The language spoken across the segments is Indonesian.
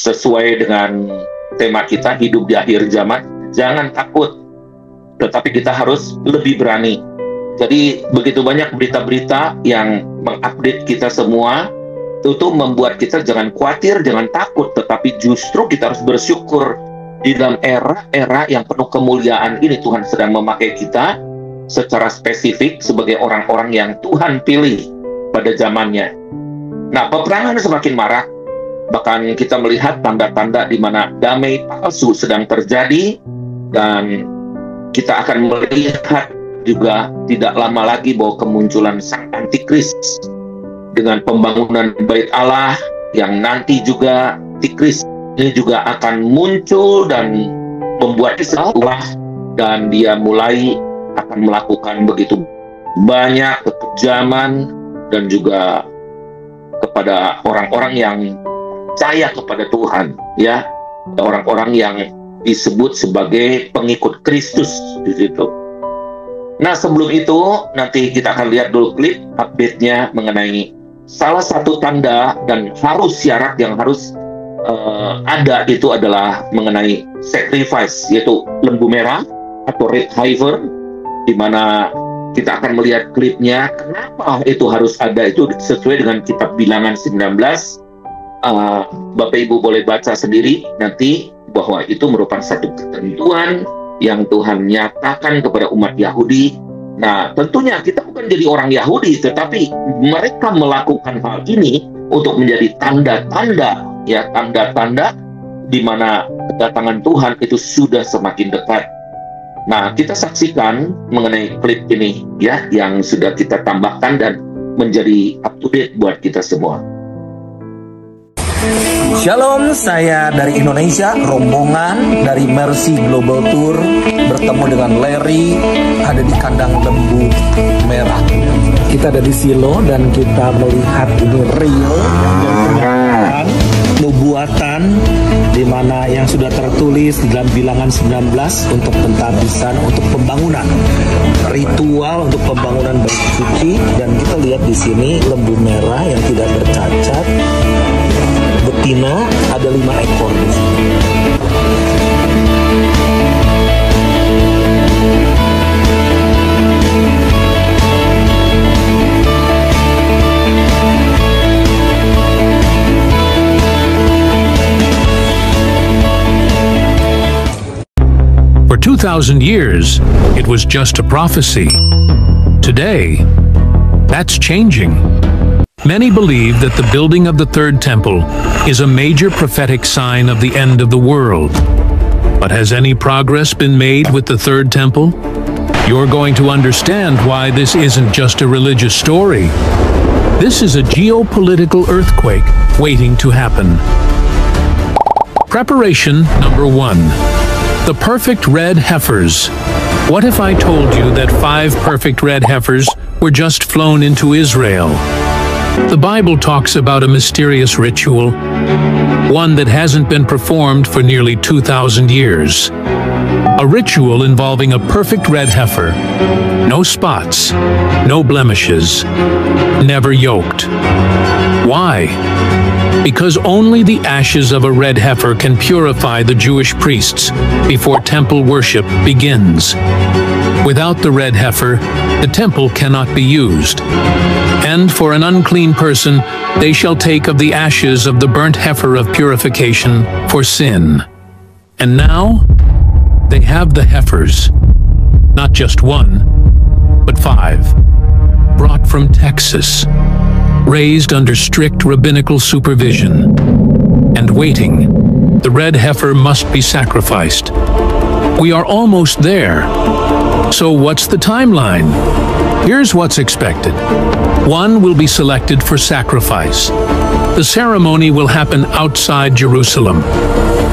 sesuai dengan tema kita, hidup di akhir zaman. Jangan takut, tetapi kita harus lebih berani. Jadi begitu banyak berita-berita yang mengupdate kita semua, itu membuat kita jangan khawatir, jangan takut, tetapi justru kita harus bersyukur. Di dalam era yang penuh kemuliaan ini, Tuhan sedang memakai kita secara spesifik sebagai orang-orang yang Tuhan pilih pada zamannya. Nah, peperangan semakin marak, bahkan kita melihat tanda-tanda di mana damai palsu sedang terjadi, dan kita akan melihat juga tidak lama lagi bahwa kemunculan Sang Antikris dengan pembangunan Bait Allah yang nanti juga Antikris ini juga akan muncul dan membuat Allah, dan dia mulai akan melakukan begitu banyak kekejaman dan juga kepada orang-orang yang percaya kepada Tuhan, ya, orang-orang yang disebut sebagai pengikut Kristus di situ. Nah, sebelum itu nanti kita akan lihat dulu klip update-nya mengenai salah satu tanda dan syarat yang harus ada, itu adalah mengenai sacrifice, yaitu lembu merah atau red heifer, di mana kita akan melihat klipnya. Kenapa itu harus ada? Itu sesuai dengan kitab Bilangan 19. Bapak Ibu boleh baca sendiri nanti, bahwa itu merupakan satu ketentuan yang Tuhan nyatakan kepada umat Yahudi. Nah, tentunya kita bukan jadi orang Yahudi, tetapi mereka melakukan hal ini untuk menjadi tanda-tanda, ya, tanda-tanda di mana kedatangan Tuhan itu sudah semakin dekat. Nah, kita saksikan mengenai klip ini, ya, yang sudah kita tambahkan dan menjadi up to date buat kita semua. Shalom, saya dari Indonesia, rombongan dari Mercy Global Tour, bertemu dengan Larry, ada di kandang lembu merah. Kita ada di Silo dan kita melihat ini real nubuatan, di mana yang sudah tertulis di dalam Bilangan 19 untuk pentabisan, untuk pembangunan, ritual untuk pembangunan bait suci. Dan kita lihat di sini lembu merah yang tidak bercacat, betina, ada 5 ekor di sini. For 2,000 years, it was just a prophecy. Today, that's changing. Many believe that the building of the Third Temple is a major prophetic sign of the end of the world. But has any progress been made with the Third Temple? You're going to understand why this isn't just a religious story. This is a geopolitical earthquake waiting to happen. Preparation number 1. The perfect red heifers. What if I told you that 5 perfect red heifers were just flown into Israel? The Bible talks about a mysterious ritual, one that hasn't been performed for nearly 2,000 years. A ritual involving a perfect red heifer, no spots, no blemishes, never yoked. Why? Because only the ashes of a red heifer can purify the Jewish priests before temple worship begins. Without the red heifer, the temple cannot be used. And for an unclean person, they shall take of the ashes of the burnt heifer of purification for sin. And now, they have the heifers, not just 1, but 5, brought from Texas, raised under strict rabbinical supervision, and waiting. The red heifer must be sacrificed. We are almost there. So what's the timeline? Here's what's expected. 1 will be selected for sacrifice. The ceremony will happen outside Jerusalem,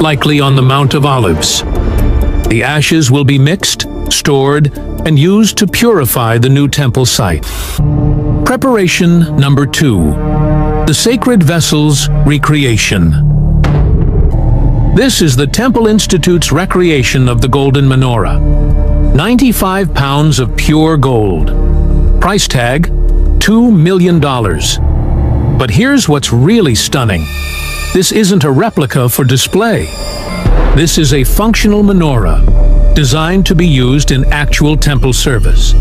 likely on the Mount of Olives. The ashes will be mixed, stored, and used to purify the new temple site. Preparation number 2. The Sacred Vessels Recreation. This is the Temple Institute's recreation of the Golden Menorah. 95 pounds of pure gold. Price tag, $2 million. But here's what's really stunning. This isn't a replica for display. This is a functional menorah, designed to be used in actual temple service.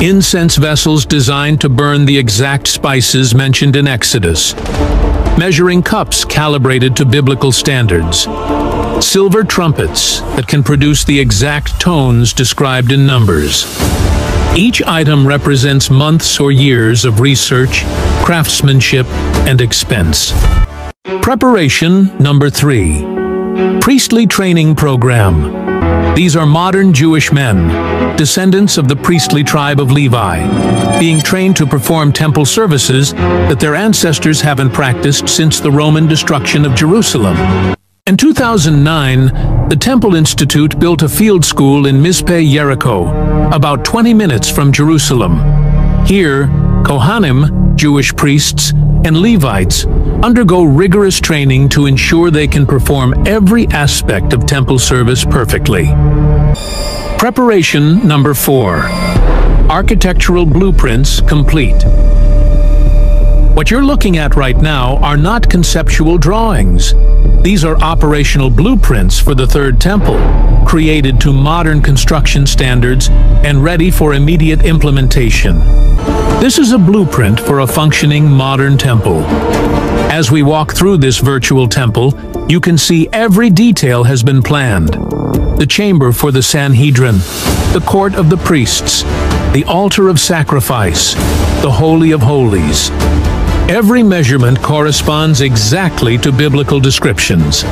Incense vessels designed to burn the exact spices mentioned in Exodus. Measuring cups calibrated to biblical standards. Silver trumpets that can produce the exact tones described in Numbers. Each item represents months or years of research, craftsmanship, and expense. Preparation number 3. Priestly Training Program. These are modern Jewish men, descendants of the priestly tribe of Levi, being trained to perform temple services that their ancestors haven't practiced since the Roman destruction of Jerusalem. In 2009, the Temple Institute built a field school in Mizpeh, Jericho, about 20 minutes from Jerusalem. Here, Kohanim, Jewish priests, and Levites undergo rigorous training to ensure they can perform every aspect of temple service perfectly. Preparation number 4. Architectural blueprints complete. What you're looking at right now are not conceptual drawings. These are operational blueprints for the Third Temple, created to modern construction standards and ready for immediate implementation. This is a blueprint for a functioning modern temple. As we walk through this virtual temple, you can see every detail has been planned. The chamber for the Sanhedrin, the court of the priests, the altar of sacrifice, the Holy of Holies. Every measurement corresponds exactly to biblical descriptions.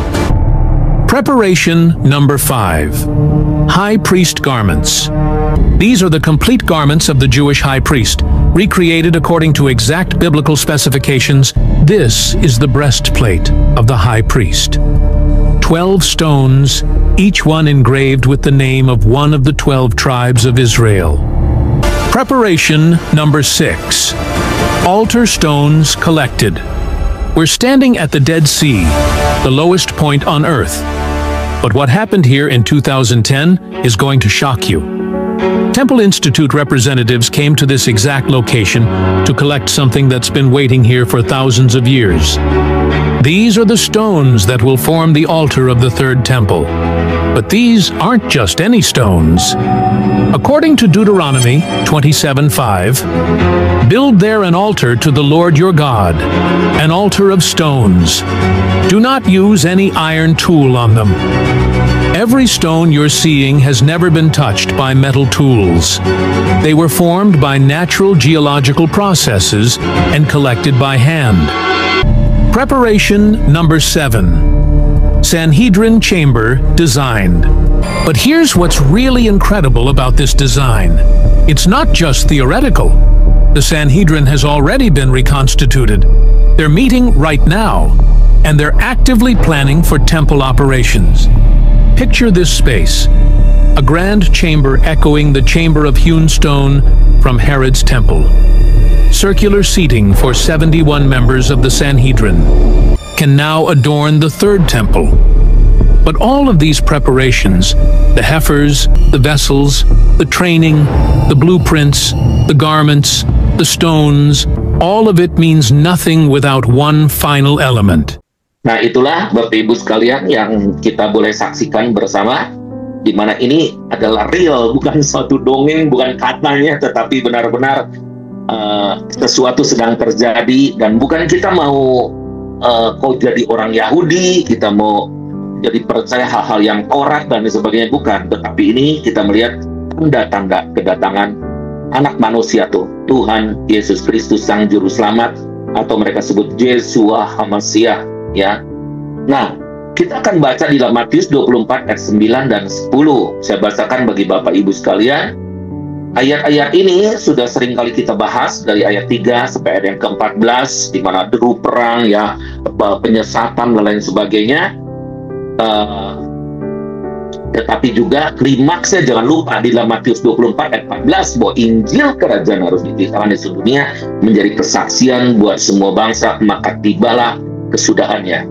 Preparation number 5. High priest garments. These are the complete garments of the Jewish high priest, recreated according to exact biblical specifications. This is the breastplate of the high priest. 12 stones, each one engraved with the name of one of the 12 tribes of Israel. Preparation number 6. Altar stones collected. We're standing at the Dead Sea, the lowest point on Earth. But what happened here in 2010 is going to shock you. Temple Institute representatives came to this exact location to collect something that's been waiting here for thousands of years. These are the stones that will form the altar of the Third Temple. But these aren't just any stones. According to Deuteronomy 27:5, build there an altar to the Lord your God, an altar of stones. Do not use any iron tool on them. Every stone you're seeing has never been touched by metal tools. They were formed by natural geological processes and collected by hand. Preparation number 7. Sanhedrin chamber designed. But here's what's really incredible about this design. It's not just theoretical. The Sanhedrin has already been reconstituted. They're meeting right now, and they're actively planning for temple operations. Picture this space, a grand chamber echoing the chamber of hewn stone from Herod's temple. Circular seating for 71 members of the Sanhedrin can now adorn the Third Temple. But all of these preparations, the heifers, the vessels, the training, the blueprints, the garments, the stones, all of it means nothing without one final element. Nah, itulah Bapak Ibu sekalian yang kita boleh saksikan bersama, di mana ini adalah real, bukan suatu dongeng, bukan katanya, tetapi benar-benar sesuatu sedang terjadi. Dan bukan kita mau kau jadi orang Yahudi, kita mau jadi percaya hal-hal yang Taurat dan sebagainya, bukan. Tetapi ini kita melihat tanda-tanda kedatangan anak manusia tuh, Tuhan Yesus Kristus Sang Juru Selamat, atau mereka sebut Yeshua HaMashiach, ya. Nah, kita akan baca di dalam Matius 24 ayat 9 dan 10. Saya bacakan bagi Bapak Ibu sekalian. Ayat-ayat ini sudah sering kali kita bahas, dari ayat 3 sampai ayat yang ke-14, di mana deru perang, ya, penyesatan dan lain sebagainya. Tetapi juga klimaksnya jangan lupa di dalam Matius 24 ayat 14 bahwa Injil Kerajaan harus diberitakan di seluruh dunia menjadi kesaksian buat semua bangsa, maka tibalah kesudahannya.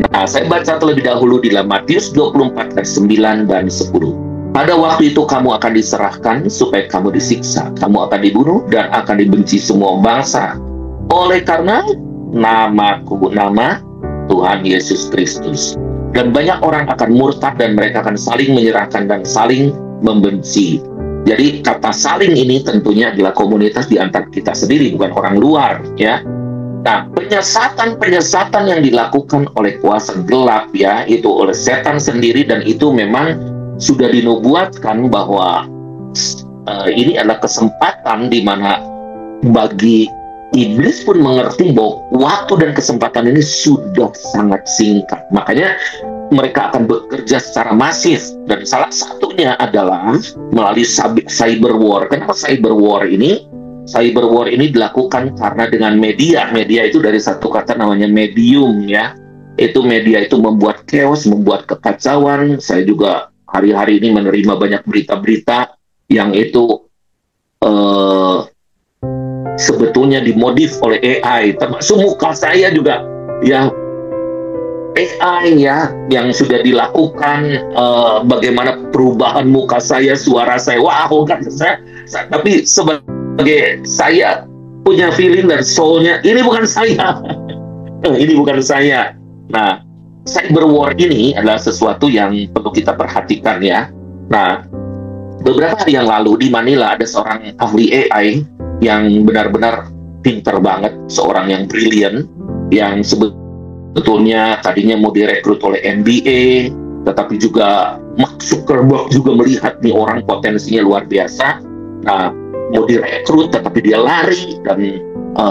Nah, saya baca terlebih dahulu di dalam Matius 24 ayat 9 dan 10. Pada waktu itu kamu akan diserahkan supaya kamu disiksa, kamu akan dibunuh dan akan dibenci semua bangsa. Oleh karena namaku, nama Tuhan Yesus Kristus. Dan banyak orang akan murtad dan mereka akan saling menyerahkan dan saling membenci. Jadi kata saling ini tentunya adalah komunitas di antara kita sendiri, bukan orang luar, ya. Nah, penyesatan yang dilakukan oleh kuasa gelap, ya, itu oleh setan sendiri, dan itu memang sudah dinubuatkan bahwa ini adalah kesempatan di mana bagi iblis pun mengerti bahwa waktu dan kesempatan ini sudah sangat singkat. Makanya mereka akan bekerja secara masif, dan salah satunya adalah melalui cyber war. Kenapa cyber war ini? Cyber war ini dilakukan karena dengan media itu dari satu kata namanya medium, ya. Itu media itu membuat chaos, membuat kekacauan. Saya juga hari-hari ini menerima banyak berita-berita yang itu sebetulnya dimodif oleh AI, termasuk muka saya juga, ya. AI, ya, yang sudah dilakukan, bagaimana perubahan muka saya, suara saya, wow, kan saya tapi sebagai saya punya feeling dan soulnya, ini bukan saya. Ini bukan saya. Nah, cyber war ini adalah sesuatu yang perlu kita perhatikan, ya. Nah, beberapa hari yang lalu di Manila ada seorang ahli AI yang benar-benar pinter banget, seorang yang brilian, yang sebetulnya tadinya mau direkrut oleh MBA, tetapi juga Mark Zuckerberg juga melihat nih orang potensinya luar biasa. Nah, mau direkrut tetapi dia lari, dan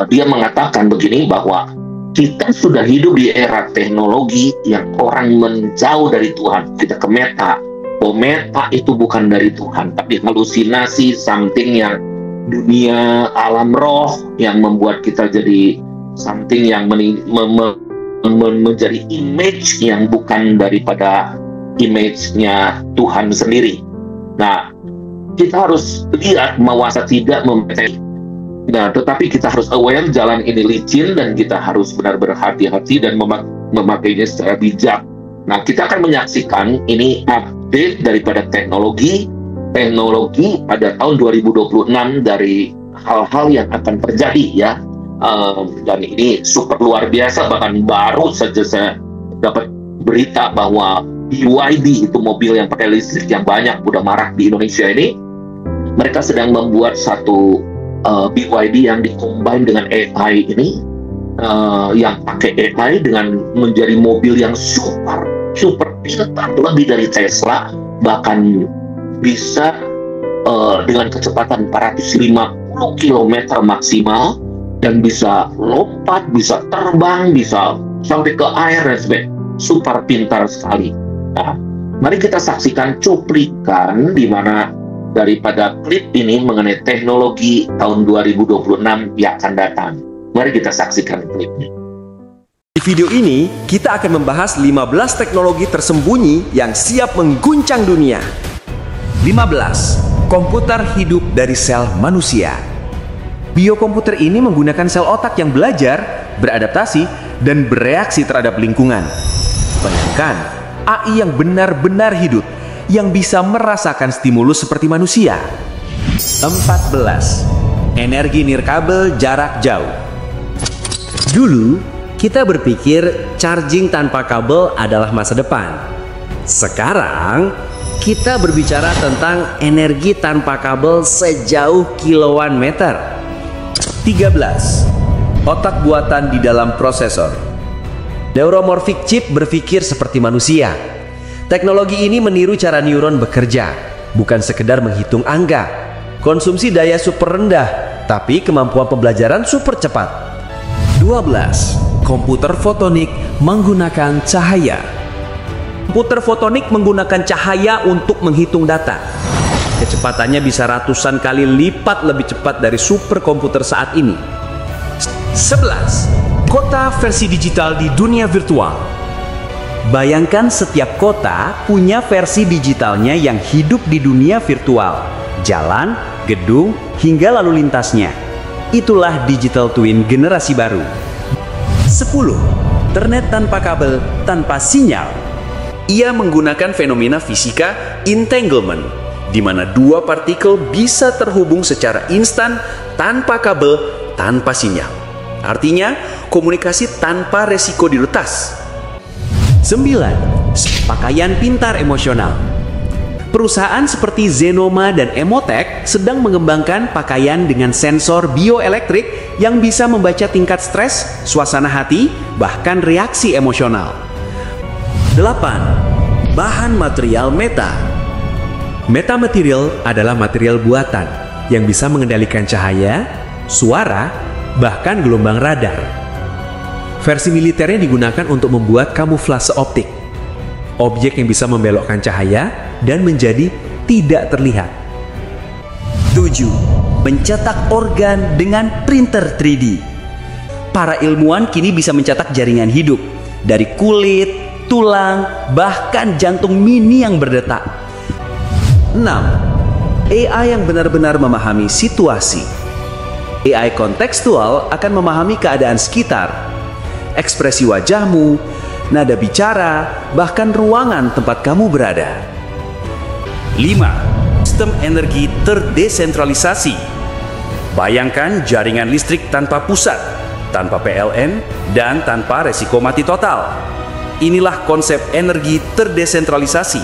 dia mengatakan begini, bahwa kita sudah hidup di era teknologi yang orang menjauh dari Tuhan. Kita ke Meta, bahwa Meta itu bukan dari Tuhan, tapi halusinasi, something yang dunia alam roh yang membuat kita jadi something yang menjadi image yang bukan daripada image-nya Tuhan sendiri. Nah, kita harus lihat mawasa tidak memetai. Nah, tetapi kita harus aware jalan ini licin, dan kita harus benar-benar hati-hati dan memakainya secara bijak. Nah, kita akan menyaksikan ini update daripada teknologi pada tahun 2026 dari hal-hal yang akan terjadi, ya. Dan ini super luar biasa. Bahkan baru saja saya dapat berita bahwa BYD, itu mobil yang pakai listrik yang banyak udah marak di Indonesia ini, mereka sedang membuat satu BYD yang dikombin dengan AI ini, yang pakai AI dengan menjadi mobil yang super pintar, lebih dari Tesla, bahkan bisa dengan kecepatan 450 km maksimal, dan bisa lompat, bisa terbang, bisa sampai ke air dan sebagainya. Super pintar sekali. Nah, mari kita saksikan cuplikan di mana daripada klip ini mengenai teknologi tahun 2026 yang akan datang. Mari kita saksikan klipnya. Di video ini, kita akan membahas 15 teknologi tersembunyi yang siap mengguncang dunia. 15. Komputer hidup dari sel manusia. Biokomputer ini menggunakan sel otak yang belajar, beradaptasi, dan bereaksi terhadap lingkungan. Bayangkan, AI yang benar-benar hidup, yang bisa merasakan stimulus seperti manusia. 14. Energi nirkabel jarak jauh. Dulu, kita berpikir charging tanpa kabel adalah masa depan. Sekarang, kita berbicara tentang energi tanpa kabel sejauh kiloan meter. 13. Otak buatan di dalam prosesor. Neuromorphic chip berpikir seperti manusia. Teknologi ini meniru cara neuron bekerja, bukan sekedar menghitung angka. Konsumsi daya super rendah, tapi kemampuan pembelajaran super cepat. 12. Komputer fotonik menggunakan cahaya. Komputer fotonik menggunakan cahaya untuk menghitung data. Kecepatannya bisa ratusan kali lipat lebih cepat dari superkomputer saat ini. 11. Kota versi digital di dunia virtual. Bayangkan setiap kota punya versi digitalnya yang hidup di dunia virtual. Jalan, gedung, hingga lalu lintasnya. Itulah digital twin generasi baru. 10. Internet tanpa kabel, tanpa sinyal. Ia menggunakan fenomena fisika entanglement, di mana dua partikel bisa terhubung secara instan tanpa kabel, tanpa sinyal. Artinya, komunikasi tanpa resiko diretas. 9. Pakaian pintar emosional. Perusahaan seperti Zenoma dan Emotek sedang mengembangkan pakaian dengan sensor bioelektrik yang bisa membaca tingkat stres, suasana hati, bahkan reaksi emosional. 8. Bahan material meta. Metamaterial adalah material buatan yang bisa mengendalikan cahaya, suara, bahkan gelombang radar. Versi militernya digunakan untuk membuat kamuflase optik, objek yang bisa membelokkan cahaya dan menjadi tidak terlihat. 7. Mencetak organ dengan printer 3D. Para ilmuwan kini bisa mencetak jaringan hidup dari kulit, tulang, bahkan jantung mini yang berdetak. 6. AI yang benar-benar memahami situasi. AI kontekstual akan memahami keadaan sekitar, ekspresi wajahmu, nada bicara, bahkan ruangan tempat kamu berada. 5. Sistem energi terdesentralisasi. Bayangkan jaringan listrik tanpa pusat, tanpa PLN, dan tanpa resiko mati total. Inilah konsep energi terdesentralisasi,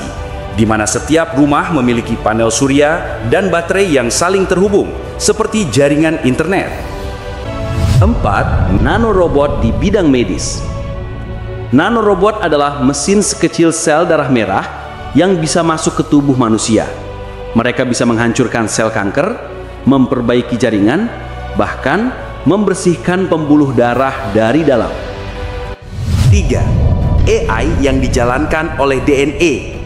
di mana setiap rumah memiliki panel surya dan baterai yang saling terhubung, seperti jaringan internet. 4. Nanorobot di bidang medis. Nanorobot adalah mesin sekecil sel darah merah yang bisa masuk ke tubuh manusia. Mereka bisa menghancurkan sel kanker, memperbaiki jaringan, bahkan membersihkan pembuluh darah dari dalam. 3. AI yang dijalankan oleh DNA.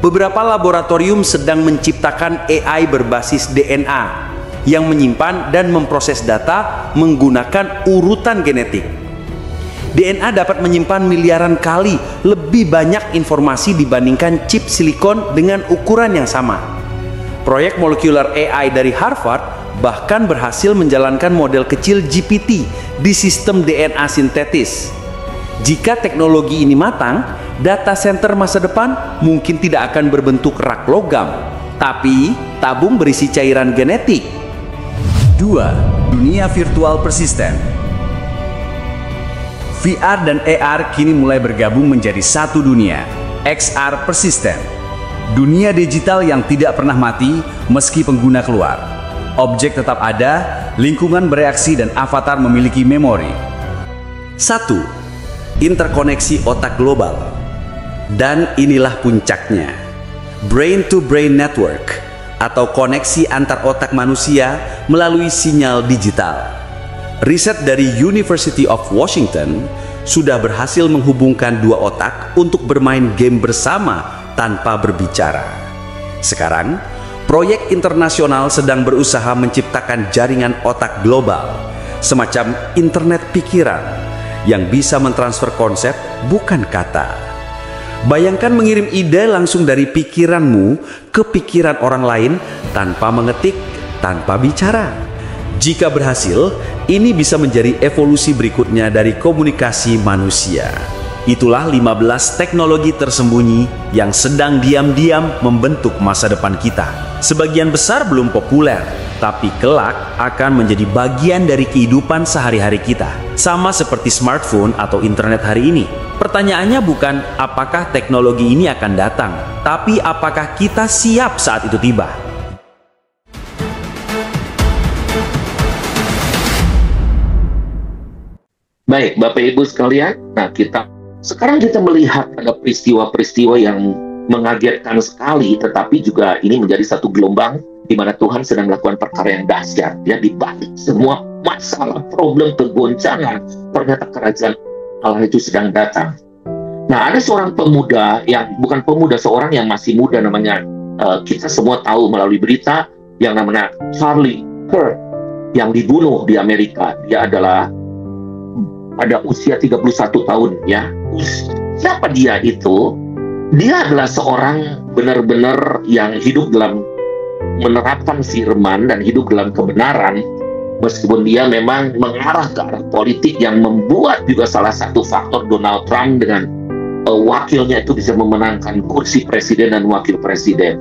Beberapa laboratorium sedang menciptakan AI berbasis DNA yang menyimpan dan memproses data menggunakan urutan genetik. DNA dapat menyimpan miliaran kali lebih banyak informasi dibandingkan chip silikon dengan ukuran yang sama. Proyek molekular AI dari Harvard bahkan berhasil menjalankan model kecil GPT di sistem DNA sintetis. Jika teknologi ini matang, data center masa depan mungkin tidak akan berbentuk rak logam, tapi tabung berisi cairan genetik. 2. Dunia virtual persisten. VR dan AR kini mulai bergabung menjadi satu dunia, XR persisten. Dunia digital yang tidak pernah mati meski pengguna keluar. Objek tetap ada, lingkungan bereaksi dan avatar memiliki memori. 1. Interkoneksi otak global. Dan inilah puncaknya. Brain to Brain Network, atau koneksi antar otak manusia melalui sinyal digital. Riset dari University of Washington sudah berhasil menghubungkan dua otak untuk bermain game bersama tanpa berbicara. Sekarang, proyek internasional sedang berusaha menciptakan jaringan otak global, semacam internet pikiran, yang bisa mentransfer konsep bukan kata. Bayangkan mengirim ide langsung dari pikiranmu ke pikiran orang lain tanpa mengetik, tanpa bicara. Jika berhasil, ini bisa menjadi evolusi berikutnya dari komunikasi manusia. Itulah 15 teknologi tersembunyi yang sedang diam-diam membentuk masa depan kita. Sebagian besar belum populer, tapi kelak akan menjadi bagian dari kehidupan sehari-hari kita. Sama seperti smartphone atau internet hari ini. Pertanyaannya bukan apakah teknologi ini akan datang, tapi apakah kita siap saat itu tiba. Baik, Bapak Ibu sekalian, sekarang kita melihat ada peristiwa-peristiwa yang mengagetkan sekali, tetapi juga ini menjadi satu gelombang di mana Tuhan sedang melakukan perkara yang dahsyat. Ya, di balik semua masalah, problem, kegoncangan, ternyata kerajaan Allah itu sedang datang. Nah, ada seorang pemuda yang bukan pemuda, seorang yang masih muda namanya, kita semua tahu melalui berita, yang namanya Charlie Kirk yang dibunuh di Amerika. Dia adalah pada usia 31 tahun ya. Siapa dia itu? Dia adalah seorang benar-benar yang hidup dalam menerapkan firman dan hidup dalam kebenaran. Meskipun dia memang mengarah ke arah politik yang membuat juga salah satu faktor Donald Trump dengan wakilnya itu bisa memenangkan kursi presiden dan wakil presiden.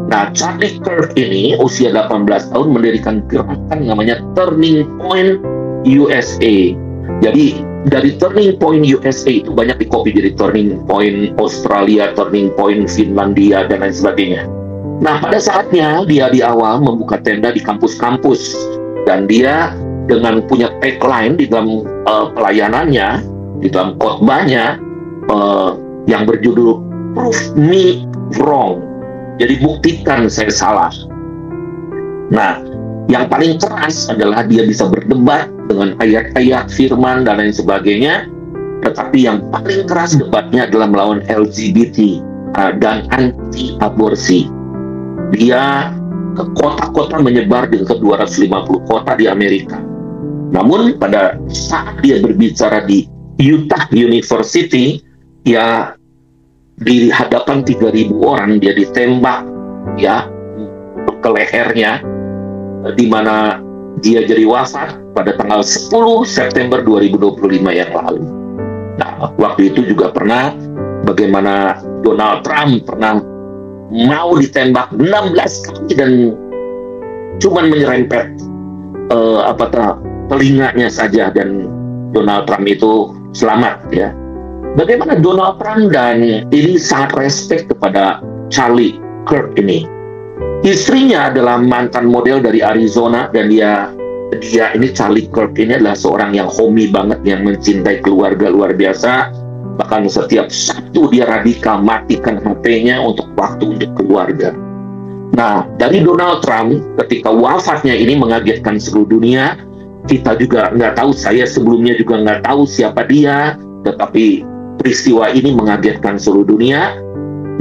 Nah, Charlie Kirk ini usia 18 tahun mendirikan gerakan namanya Turning Point USA. Jadi dari turning point USA itu banyak di-copy jadi turning point Australia, turning point Finlandia, dan lain sebagainya. Nah, pada saatnya dia di awal membuka tenda di kampus-kampus, dan dia dengan punya tagline di dalam pelayanannya, di dalam khotbahnya yang berjudul "Prove Me Wrong", jadi buktikan saya salah. Nah, yang paling keras adalah dia bisa berdebat dengan ayat-ayat firman dan lain sebagainya, tetapi yang paling keras debatnya adalah melawan LGBT dan anti-aborsi. Dia ke kota-kota, menyebar di ke 250 kota di Amerika. Namun pada saat dia berbicara di Utah University, ya di hadapan 3.000 orang dia ditembak ya ke lehernya, di mana dia jadi wafat pada tanggal 10 September 2025 yang lalu. Nah, waktu itu juga pernah bagaimana Donald Trump pernah mau ditembak 16 kali dan cuman menyerempet telinganya saja, dan Donald Trump itu selamat ya. Bagaimana Donald Trump dan ini sangat respect kepada Charlie Kirk ini. Istrinya adalah mantan model dari Arizona, dan dia ini Charlie Kirk ini adalah seorang yang homey banget, yang mencintai keluarga luar biasa. Bahkan setiap Sabtu dia radikal matikan HP-nya untuk waktu untuk keluarga. Nah, dari Donald Trump ketika wafatnya ini mengagetkan seluruh dunia. Kita juga nggak tahu, saya sebelumnya juga nggak tahu siapa dia, tetapi peristiwa ini mengagetkan seluruh dunia.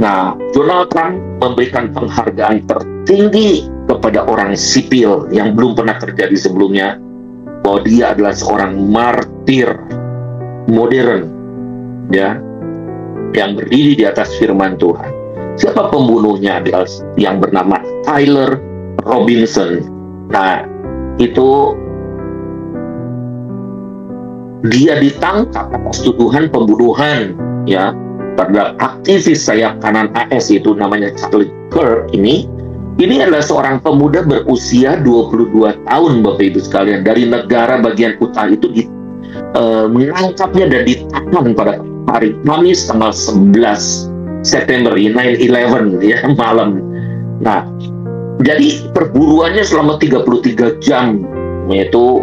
Nah, Donald Trump memberikan penghargaan tertinggi kepada orang sipil yang belum pernah terjadi sebelumnya, bahwa dia adalah seorang martir modern, ya, yang berdiri di atas firman Tuhan. Siapa pembunuhnya? Adalah yang bernama Tyler Robinson. Nah, itu dia ditangkap atas tuduhan pembunuhan, ya, terhadap aktivis sayap kanan AS, itu namanya Charlie Kirk ini adalah seorang pemuda berusia 22 tahun, Bapak Ibu sekalian, dari negara bagian utara itu menangkapnya dan ditahan pada hari Kamis tanggal 11 September 9/11 ya, malam. Nah, jadi perburuannya selama 33 jam, yaitu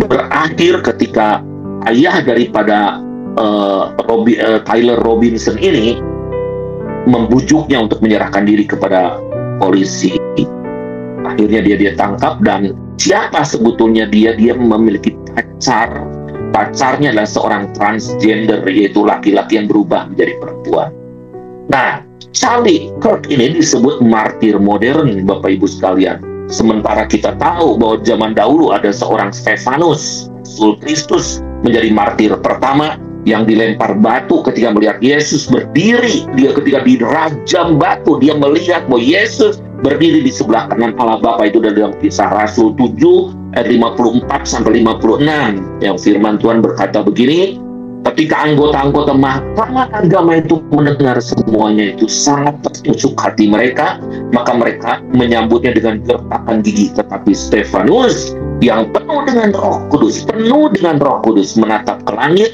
berakhir ketika ayah daripada Tyler Robinson ini membujuknya untuk menyerahkan diri kepada polisi. Akhirnya dia ditangkap, dan siapa sebetulnya dia memiliki pacarnya adalah seorang transgender, yaitu laki-laki yang berubah menjadi perempuan. Nah, Charlie Kirk ini disebut martir modern, Bapak Ibu sekalian. Sementara kita tahu bahwa zaman dahulu ada seorang Stefanus, Rasul Kristus, menjadi martir pertama yang dilempar batu ketika melihat Yesus berdiri. Dia ketika dirajam batu, dia melihat bahwa Yesus berdiri di sebelah kanan Allah Bapa. Itu dalam Kisah Rasul 7 ayat 54 sampai 56, yang firman Tuhan berkata begini: ketika anggota-anggota mahkamah agama itu mendengar semuanya itu sangat tertusuk hati mereka, maka mereka menyambutnya dengan gertakan gigi. Tetapi Stefanus yang penuh dengan Roh Kudus menatap ke langit,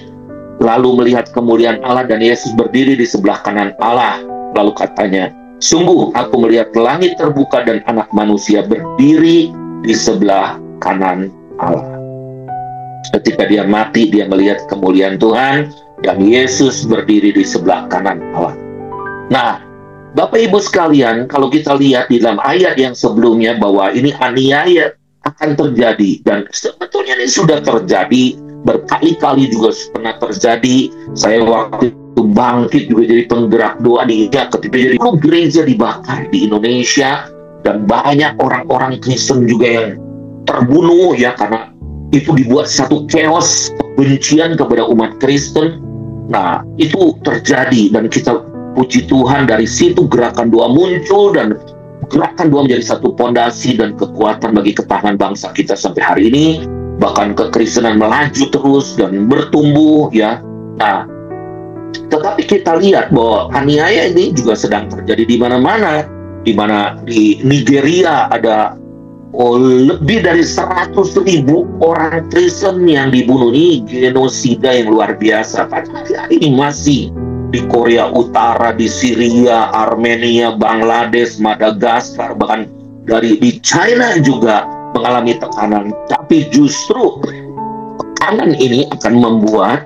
lalu melihat kemuliaan Allah dan Yesus berdiri di sebelah kanan Allah. Lalu katanya, sungguh aku melihat langit terbuka dan Anak Manusia berdiri di sebelah kanan Allah. Ketika dia mati, dia melihat kemuliaan Tuhan dan Yesus berdiri di sebelah kanan Allah. Nah, Bapak Ibu sekalian, kalau kita lihat di dalam ayat yang sebelumnya bahwa ini aniaya akan terjadi, dan sebetulnya ini sudah terjadi berkali-kali, juga pernah terjadi. Saya waktu itu bangkit juga jadi penggerak doa di Indonesia ketika jadi gereja dibakar di Indonesia, dan banyak orang-orang Kristen juga yang terbunuh ya, karena itu dibuat satu chaos kebencian kepada umat Kristen. Nah, itu terjadi, dan kita puji Tuhan dari situ gerakan doa muncul, dan gerakan doa menjadi satu pondasi dan kekuatan bagi ketahanan bangsa kita sampai hari ini. Bahkan kekristenan melaju terus dan bertumbuh ya. Nah, tetapi kita lihat bahwa aniaya ini juga sedang terjadi di mana-mana. Di mana di Nigeria ada lebih dari 100.000 orang Kristen yang dibunuh. Ini genosida yang luar biasa. Pada hari ini masih di Korea Utara, di Syria, Armenia, Bangladesh, Madagaskar, bahkan di China juga mengalami tekanan. Tapi justru tekanan ini akan membuat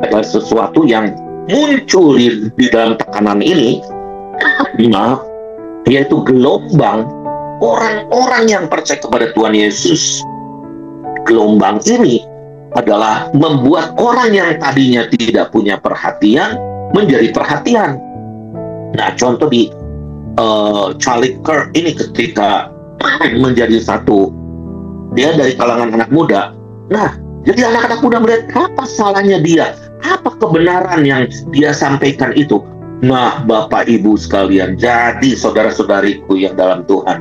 ada sesuatu yang muncul di dalam tekanan ini, yaitu gelombang orang-orang yang percaya kepada Tuhan Yesus. Gelombang ini adalah membuat orang yang tadinya tidak punya perhatian menjadi perhatian. Nah, contoh di Charlie Kirk ini ketika menjadi satu, dia dari kalangan anak muda. Nah, jadi anak-anak muda melihat apa salahnya dia, apa kebenaran yang dia sampaikan itu. Nah, Bapak Ibu sekalian, jadi saudara-saudariku yang dalam Tuhan,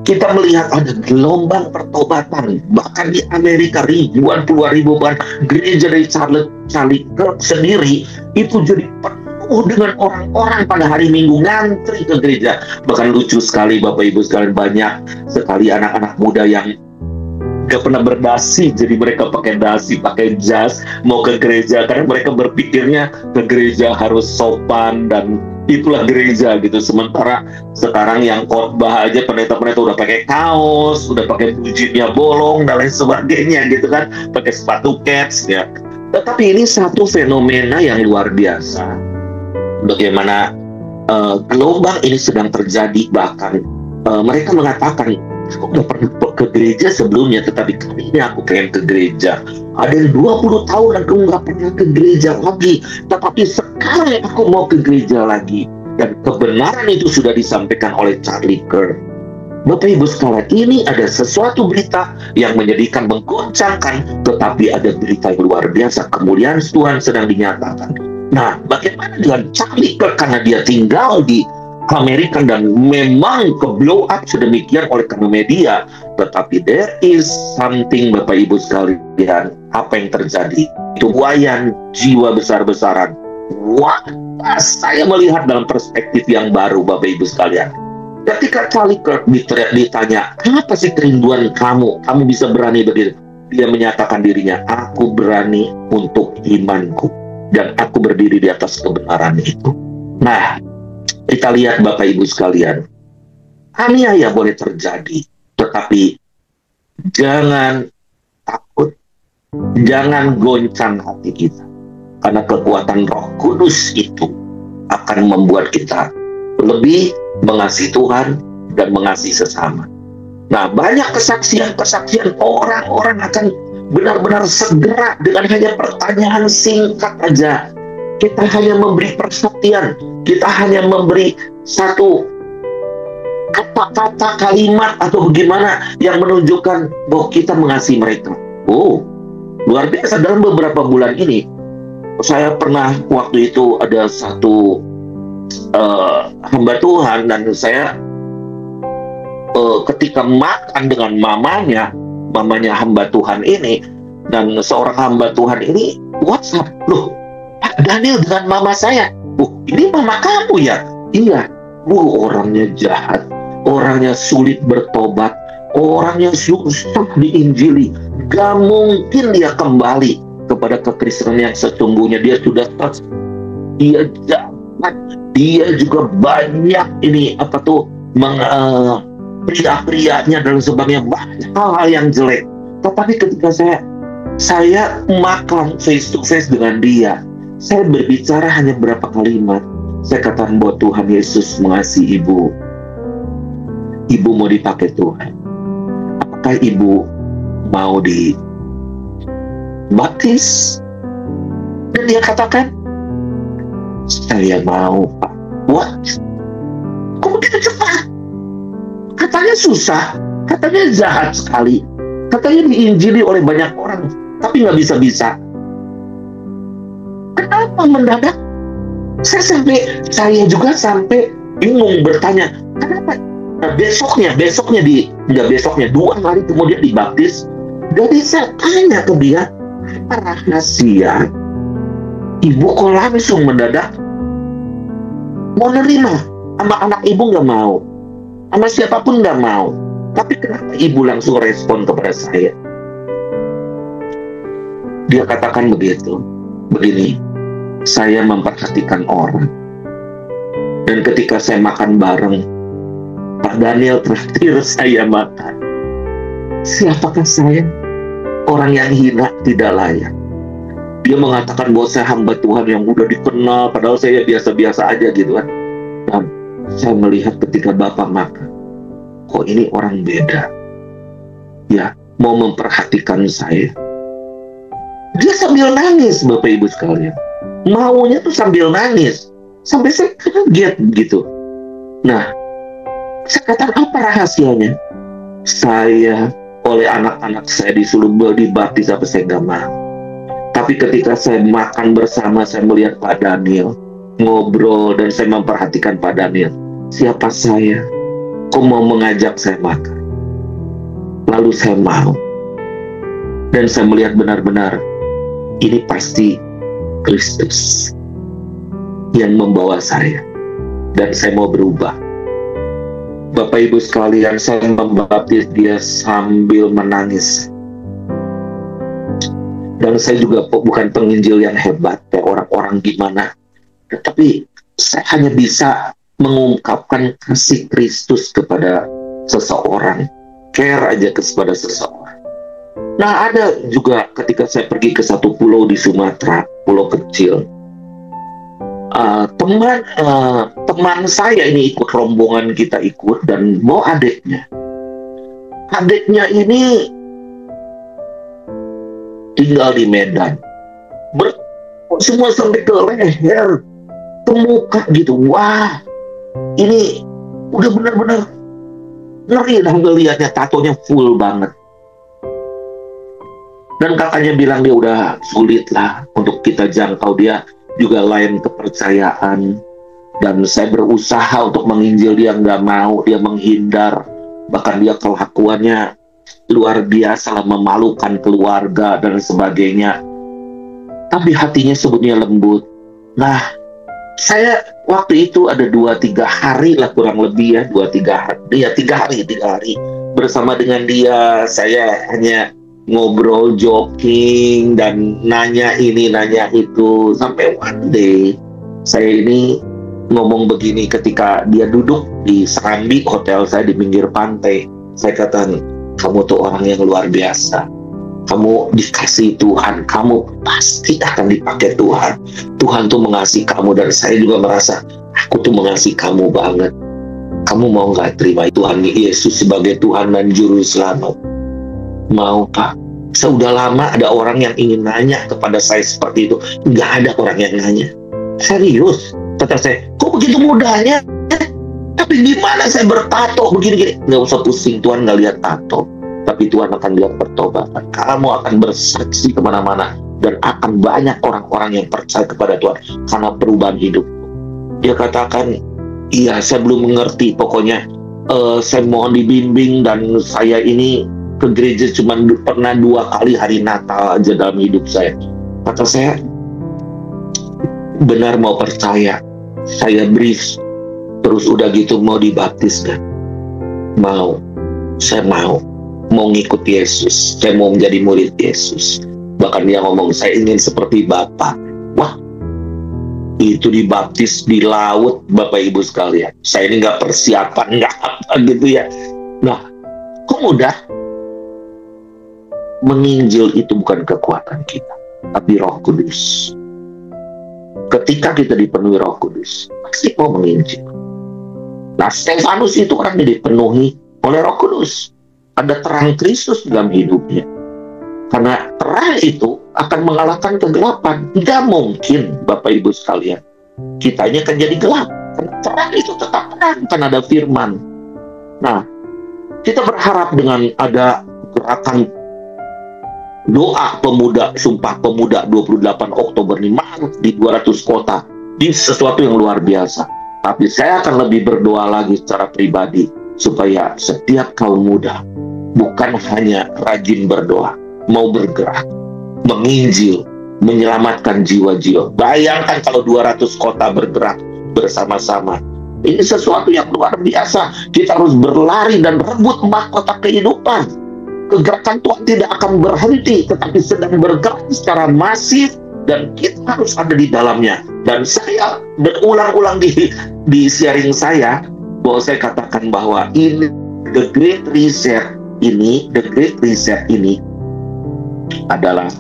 kita melihat ada gelombang pertobatan. Bahkan di Amerika ribuan, puluhan ribu, bahkan gereja dari Charlie Kirk sendiri itu jadi penuh dengan orang-orang pada hari Minggu ngantri ke gereja. Bahkan lucu sekali Bapak Ibu sekalian, banyak sekali anak-anak muda yang gak pernah berdasi, jadi mereka pakai dasi, pakai jas mau ke gereja, karena mereka berpikirnya ke gereja harus sopan dan itulah gereja gitu. Sementara sekarang yang khotbah aja pendeta-pendeta udah pakai kaos, udah pakai bujitnya bolong dan lain sebagainya gitu kan, pakai sepatu kets ya. Tetapi ini satu fenomena yang luar biasa, bagaimana gelombang ini sedang terjadi. Bahkan mereka mengatakan, aku udah pernah ke gereja sebelumnya, tetapi kali ini aku pengen ke gereja. Ada 20 tahun aku nggak pernah ke gereja lagi, tetapi sekarang aku mau ke gereja lagi. Dan kebenaran itu sudah disampaikan oleh Charlie Kirk. Bapak Ibu sekalian, ini ada sesuatu berita yang menjadikan menggoncangkan, tetapi ada berita yang luar biasa. Kemuliaan Tuhan sedang dinyatakan. Nah, bagaimana dengan Charlie Kirk, karena dia tinggal di Amerika dan memang ke blow up sedemikian oleh karena media, tetapi there is something Bapak Ibu sekalian, apa yang terjadi? Tuayan jiwa besar-besaran. Wah, saya melihat dalam perspektif yang baru Bapak Ibu sekalian. Ketika Charlie Kirk ditanya, apa sih kerinduan kamu? Kamu bisa berani begitu? Dia menyatakan dirinya, aku berani untuk imanku dan aku berdiri di atas kebenaran itu. Nah, kita lihat Bapak Ibu sekalian, aniaya boleh terjadi, tetapi jangan takut, jangan goncang hati kita, karena kekuatan Roh Kudus itu akan membuat kita lebih mengasihi Tuhan dan mengasihi sesama. Nah, banyak kesaksian-kesaksian orang-orang akan benar-benar segera dengan hanya pertanyaan singkat aja. Kita hanya memberi perhatian, kita hanya memberi satu kata-kata, kalimat atau bagaimana yang menunjukkan bahwa kita mengasihi mereka. Oh, luar biasa. Dalam beberapa bulan ini, saya pernah waktu itu ada satu hamba Tuhan, dan saya ketika makan dengan mamanya hamba Tuhan ini, dan seorang hamba Tuhan ini WhatsApp, loh, Pak Daniel dengan mama saya. Ini mama kamu ya? Iya. Orangnya jahat, orangnya sulit bertobat, orangnya susah diinjili. Gak mungkin dia kembali kepada kekristenan yang sesungguhnya. Dia sudah dia jahat, dia juga banyak ini pria-prianya dan sebagainya, banyak hal-hal yang jelek. Tetapi ketika saya makan face to face dengan dia, saya berbicara hanya berapa kalimat. Saya katakan bahwa Tuhan Yesus mengasihi ibu. Ibu mau dipakai Tuhan. Apakah ibu mau dibaptis? Dan dia katakan, saya mau, Pak. What? Kok begitu cepat? Katanya susah, katanya jahat sekali, katanya diinjili oleh banyak orang, tapi nggak bisa-bisa. Kenapa mendadak? Saya juga sampai bingung bertanya, kenapa? Nah, besoknya 2 hari kemudian dibaptis. Jadi saya tanya ke dia, apa rahasia ibu kok langsung mendadak mau nerima? Sama anak ibu nggak mau, sama siapapun nggak mau, Tapi kenapa ibu langsung respon kepada saya? Dia katakan begini, saya memperhatikan orang. Dan ketika saya makan bareng, Pak Daniel traktir saya makan. Siapakah saya? Orang yang hina, tidak layak. Dia mengatakan bahwa saya hamba Tuhan yang udah dikenal, padahal saya biasa-biasa aja gitu kan. Dan saya melihat ketika Bapak makan, kok ini orang beda. Ya, mau memperhatikan saya. Dia sambil nangis, Bapak Ibu sekalian. Maunya tuh sambil nangis. Sampai saya kaget gitu. Nah, saya katakan apa rahasianya? Saya oleh anak-anak saya disuruh dibaptis apa saya nggak mau. Tapi ketika saya makan bersama, saya melihat Pak Daniel ngobrol dan saya memperhatikan Pak Daniel. Siapa saya? Kok mau mengajak saya makan? Lalu saya mau. Dan saya melihat benar-benar ini pasti Kristus yang membawa saya. Dan saya mau berubah. Bapak Ibu sekalian, saya membaptis dia sambil menangis. Dan saya juga bukan penginjil yang hebat, kayak orang-orang gimana. Tetapi saya hanya bisa mengungkapkan kasih Kristus kepada seseorang. Care aja kepada seseorang. Nah, ada juga ketika saya pergi ke satu pulau di Sumatera, pulau kecil. Teman saya ini ikut rombongan, kita ikut dan bawa adiknya. Adiknya ini tinggal di Medan, semua sampai ke leher, ke muka gitu. Wah, ini udah benar-benar ngeri lah ngelihatnya, tatonya full banget. Dan kakaknya bilang dia udah sulit lah untuk kita jangkau, dia juga lain kepercayaan. Dan saya berusaha untuk menginjil dia, nggak mau, dia menghindar. Bahkan dia kelakuannya luar biasa lah, memalukan keluarga dan sebagainya. Tapi hatinya sebetulnya lembut. Nah, saya waktu itu ada 2-3 hari lah kurang lebih ya, 2-3 hari. Ya, 3 hari bersama dengan dia. Saya hanya ngobrol, joking, dan nanya ini, nanya itu. Sampai one day, saya ini ngomong begini ketika dia duduk di Serambi, hotel saya di pinggir pantai. Saya katakan, kamu tuh orang yang luar biasa. Kamu dikasih Tuhan, kamu pasti akan dipakai Tuhan. Tuhan tuh mengasihi kamu, dan saya juga merasa, aku tuh mengasihi kamu banget. Kamu mau nggak terima Tuhan Yesus sebagai Tuhan dan Juru Selamat? Mau, Pak. Sudah lama ada orang yang ingin nanya kepada saya seperti itu. Nggak ada orang yang nanya. Serius. Kata saya, kok begitu mudahnya? Tapi gimana saya bertato begini-gini? Nggak usah pusing, Tuhan nggak lihat tato. Tapi Tuhan akan lihat pertobatan. Kamu akan bersaksi kemana-mana. Dan akan banyak orang-orang yang percaya kepada Tuhan karena perubahan hidup. Dia katakan, iya saya belum mengerti. Pokoknya saya mohon dibimbing, dan saya ini ke gereja cuma pernah 2 kali hari Natal aja dalam hidup saya. Kata saya, benar mau percaya. Saya brief, terus udah gitu mau dibaptis kan? Mau. Saya mau ngikut Yesus. Saya mau menjadi murid Yesus. Bahkan dia ngomong, saya ingin seperti Bapak. Wah, itu dibaptis di laut, Bapak Ibu sekalian. Saya ini nggak persiapan, nggak apa gitu ya. Nah, kok mudah? Menginjil itu bukan kekuatan kita, tapi Roh Kudus. Ketika kita dipenuhi Roh Kudus, pasti mau menginjil. Nah, Stefanus itu orang yang dipenuhi oleh Roh Kudus. Ada terang Kristus dalam hidupnya. Karena terang itu akan mengalahkan kegelapan. Tidak mungkin, Bapak Ibu sekalian, kitanya akan jadi gelap. Karena terang itu tetap terang, kan ada firman. Nah, kita berharap dengan ada gerakan doa pemuda, sumpah pemuda 28 Oktober ini di 200 kota. Ini sesuatu yang luar biasa. Tapi saya akan lebih berdoa lagi secara pribadi, supaya setiap kaum muda bukan hanya rajin berdoa, mau bergerak, menginjil, menyelamatkan jiwa-jiwa. Bayangkan kalau 200 kota bergerak bersama-sama. Ini sesuatu yang luar biasa. Kita harus berlari dan rebut mahkota kehidupan. Kegerakan Tuhan tidak akan berhenti, tetapi sedang bergerak secara masif, dan kita harus ada di dalamnya. Dan saya berulang-ulang di sharing saya, bahwa saya katakan bahwa ini The Great Reset ini adalah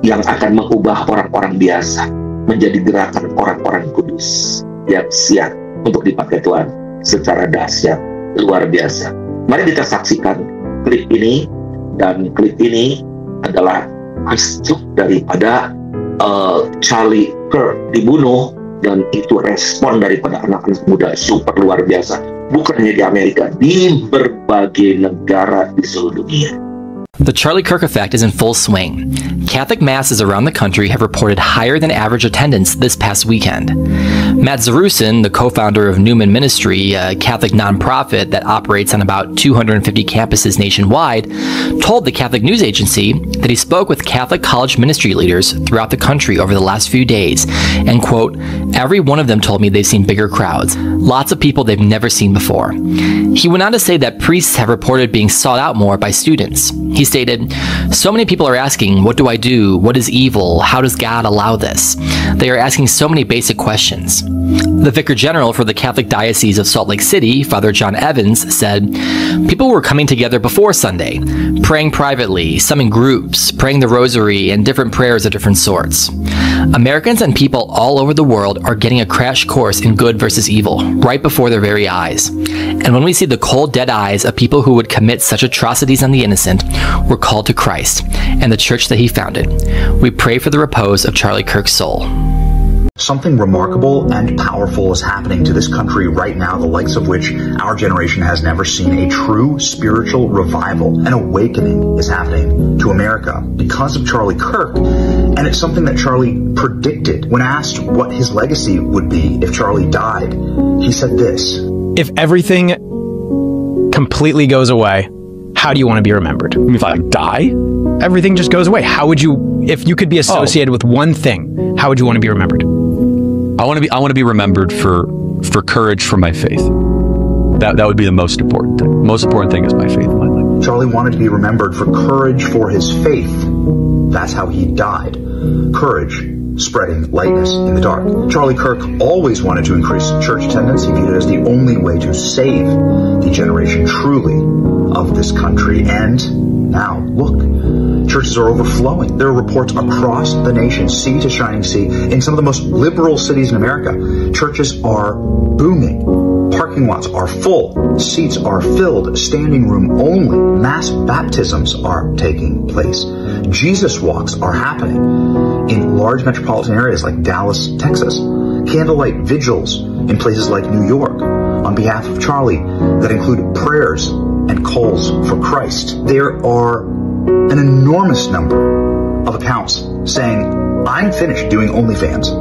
yang akan mengubah orang-orang biasa menjadi gerakan orang-orang kudus yang siap untuk dipakai Tuhan secara dahsyat, luar biasa. Mari kita saksikan klip ini, dan klip ini adalah hasil daripada Charlie Kirk dibunuh, dan itu respon daripada anak-anak muda super luar biasa, bukan hanya di Amerika, di berbagai negara di seluruh dunia. The Charlie Kirk effect is in full swing. Catholic masses around the country have reported higher than average attendance this past weekend. Matt Zarusin, the co-founder of Newman Ministry, a Catholic nonprofit that operates on about 250 campuses nationwide, told the Catholic News Agency that he spoke with Catholic college ministry leaders throughout the country over the last few days, and quote, "Every one of them told me they've seen bigger crowds, lots of people they've never seen before." He went on to say that priests have reported being sought out more by students. He stated, "So many people are asking, what do I do? What is evil? How does God allow this?" They are asking so many basic questions. The Vicar General for the Catholic Diocese of Salt Lake City, Father John Evans, said, "People were coming together before Sunday, praying privately, some in groups, praying the rosary and different prayers of different sorts. Americans and people all over the world are getting a crash course in good versus evil right before their very eyes. And when we see the cold, dead eyes of people who would commit such atrocities on the innocent, we're called to Christ and the church that he founded. We pray for the repose of Charlie Kirk's soul." Something remarkable and powerful is happening to this country right now, the likes of which our generation has never seen. A true spiritual revival, an awakening is happening to America because of Charlie Kirk. And it's something that Charlie predicted. When asked what his legacy would be if Charlie died, he said this: "If everything completely goes away, how do you want to be remembered?" If I die? Everything just goes away. How would you, if you could be associated with one thing, how would you want to be remembered? I want to be remembered for courage for my faith. That would be the most important thing. Most important thing is my faith in my life. Charlie wanted to be remembered for courage for his faith. That's how he died. Courage, spreading lightness in the dark. Charlie Kirk always wanted to increase church attendance. He viewed it as the only way to save the generation truly of this country. And now, look, churches are overflowing. There are reports across the nation, sea to shining sea, in some of the most liberal cities in America. Churches are booming. Parking lots are full. Seats are filled. Standing room only. Mass baptisms are taking place. Jesus walks are happening in large metropolitan areas like Dallas, Texas. Candlelight vigils in places like New York on behalf of Charlie that include prayers and calls for Christ. There are an enormous number of accounts saying, "I'm finished doing OnlyFans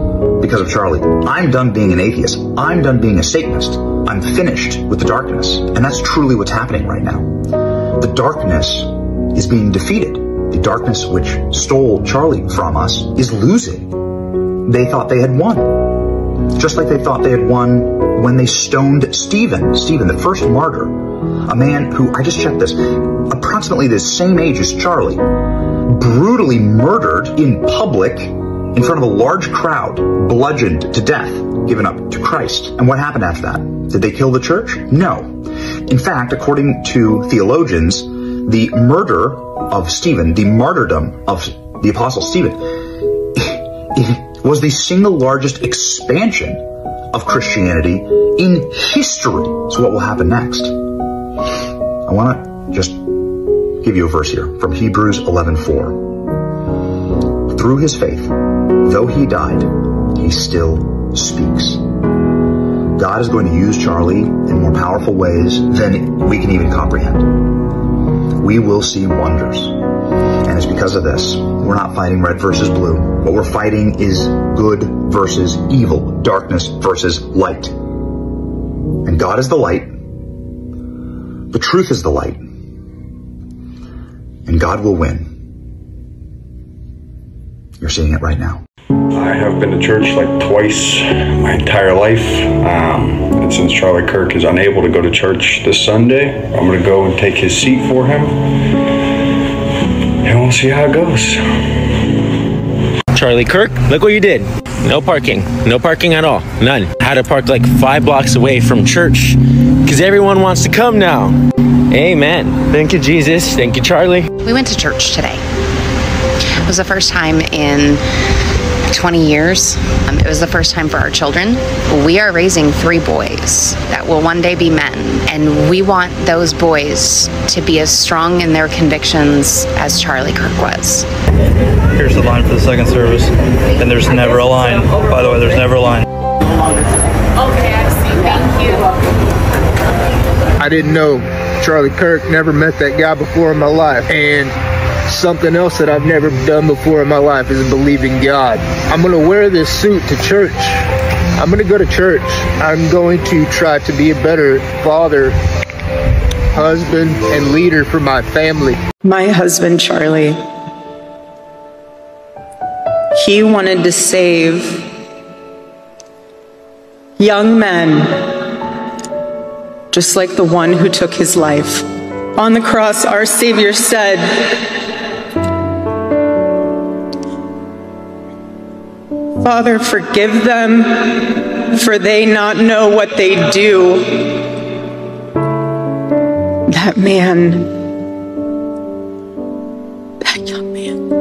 because of Charlie. I'm done being an atheist. I'm done being a Satanist. I'm finished with the darkness." And that's truly what's happening right now. The darkness is being defeated. The darkness which stole Charlie from us is losing. They thought they had won. Just like they thought they had won when they stoned Stephen, the first martyr. A man who, I just checked this, approximately the same age as Charlie, brutally murdered in public in front of a large crowd, bludgeoned to death, given up to Christ. And what happened after that? Did they kill the church? No. In fact, according to theologians, the murder of Stephen, the martyrdom of the Apostle Stephen, was the single largest expansion of Christianity in history. So what will happen next? I want to just give you a verse here from Hebrews 11:4. "Through his faith, though he died, he still speaks." God is going to use Charlie in more powerful ways than we can even comprehend. We will see wonders. And it's because of this. We're not fighting red versus blue. What we're fighting is good versus evil, darkness versus light. And God is the light. The truth is the light. And God will win. You're seeing it right now. I have been to church like twice my entire life. And since Charlie Kirk is unable to go to church this Sunday, I'm going to go and take his seat for him. And we'll see how it goes. Charlie Kirk, look what you did. No parking. No parking at all. None. Had to park like 5 blocks away from church because everyone wants to come now. Amen. Thank you, Jesus. Thank you, Charlie. We went to church today. It was the first time in 20 years. It was the first time for our children. We are raising 3 boys that will one day be men, and we want those boys to be as strong in their convictions as Charlie Kirk was. Here's the line for the second service, and there's never a line. By the way, there's never a line. Okay, I see. Thank you. I didn't know Charlie Kirk, never met that guy before in my life, and something else that I've never done before in my life is believe in God. I'm going to wear this suit to church. I'm going to go to church. I'm going to try to be a better father, husband, and leader for my family. My husband, Charlie, he wanted to save young men, just like the one who took his life. On the cross, our Savior said, "Father, forgive them, for they not know what they do." That man, that young man,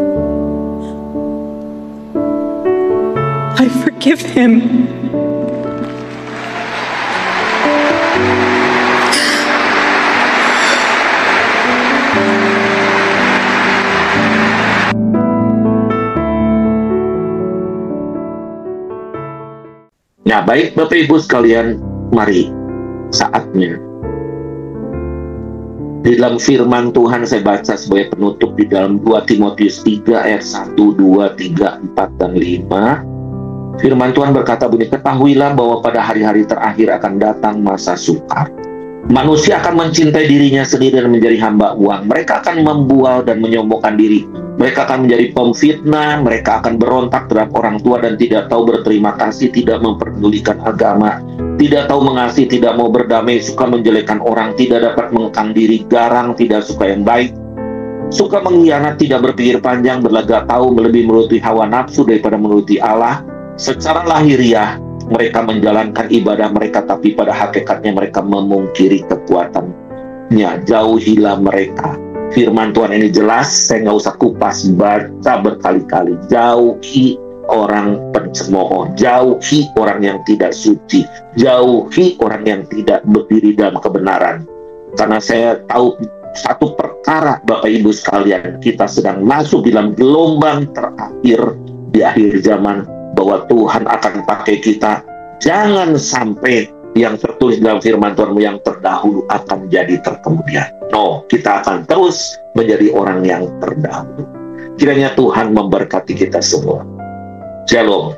I forgive him. Ya, baik Bapak Ibu sekalian, mari saatnya. Di dalam firman Tuhan saya baca sebagai penutup di dalam 2 Timotius 3 ayat 1, 2, 3, 4, dan 5. Firman Tuhan berkata bunyi, "Ketahuilah bahwa pada hari-hari terakhir akan datang masa sukar. Manusia akan mencintai dirinya sendiri dan menjadi hamba uang. Mereka akan membual dan menyombongkan diri. Mereka akan menjadi pemfitnah, mereka akan berontak terhadap orang tua dan tidak tahu berterima kasih, tidak memperdulikan agama, tidak tahu mengasihi, tidak mau berdamai, suka menjelekkan orang, tidak dapat mengekang diri, garang, tidak suka yang baik, suka mengkhianat, tidak berpikir panjang, berlagak tahu, lebih menuruti hawa nafsu daripada menuruti Allah. Secara lahiriah mereka menjalankan ibadah mereka, tapi pada hakikatnya mereka memungkiri kekuatannya. Jauhilah mereka." Firman Tuhan ini jelas, saya nggak usah kupas, baca berkali-kali. Jauhi orang pencemooh, jauhi orang yang tidak suci, jauhi orang yang tidak berdiri dalam kebenaran. Karena saya tahu satu perkara, Bapak Ibu sekalian, kita sedang masuk dalam gelombang terakhir di akhir zaman, bahwa Tuhan akan pakai kita. Jangan sampai yang tertulis dalam firman Tuhan yang terdahulu akan jadi terkemudian. No, kita akan terus menjadi orang yang terdahulu. Kiranya Tuhan memberkati kita semua. Shalom.